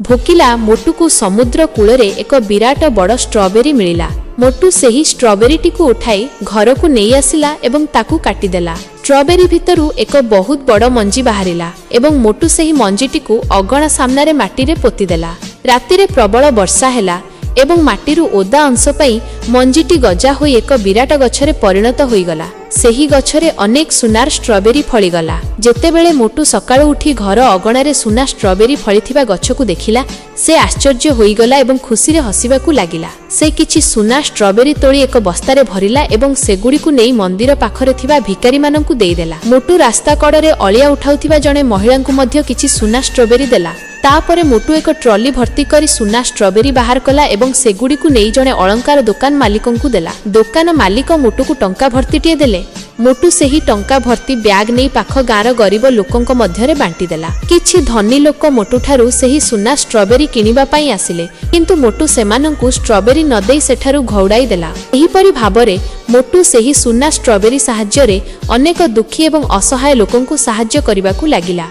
भोकिला मोटू को समुद्र कूଳରେ एक विराट बड़ स्ट्रॉबेरी मिलिला। मोटू सेही स्ट्रॉबेरी टी को उठाई घर को नहीं आसिला एवं ताकू काटिदेला। स्ट्रॉबेरी भितरु एक बहुत बड़ मंजी बाहरिला एवं मोटू सेही मंजीटी को अगणा सामने माटी रे पोती देला। रातिरे प्रबल वर्षा हेला एवं माटीरु ओदा अंश पाई मंजीटी गजा होई एक विराट गछरे परिणत होईगला। सेही गछरे अनेक सुनार स्ट्रॉबेरी फळीगला। जेतेबेले मोटू सकाळु उठी घर अगणारे सुना स्ट्रॉबेरी फळीथिबा गछकु देखिला से आश्चर्य होईगला एवं खुशी रे हसिबाकु लागिला। से किछि सुना स्ट्रॉबेरी तोड़ी एक बस्तारे भरिला एवं सेगुडीकु नेई मंदिर पाखरे थिबा भिकारी माननकु देइदेला। मोटू रास्ता कड़रे अलिया उठाउथिबा जणे महिलांकु मध्य किछि सुना स्ट्रॉबेरी देला। तापरे मोटू एक ट्रॉली भर्ती करी सुना स्ट्रॉबेरी बाहर कला एवं सेगुडीकु नेई जणे अलंकार दुकान मालिकंकु देला। दुकान मालिक मोटू को टंका भर्तीटिए देले। मोटू सेही टंका भर्ती ब्याग नहीं पाख गाँर गरीब लोकंक मध्यरे बांटी देला। किछि धनी लोक मोटू ठारू सेही सुना स्ट्रॉबेरी किनिबा पई आसिले, किंतु मोटू सेमानंकु स्ट्रॉबेरी न देई सेठारू घौड़ाई देला। एही परि भाबरे मोटू सेही सुना स्ट्रॉबेरी साहाय्य रे अनेक दुखी एवं असहाय लोकंकु साहाय्य करिबाकु लागिला।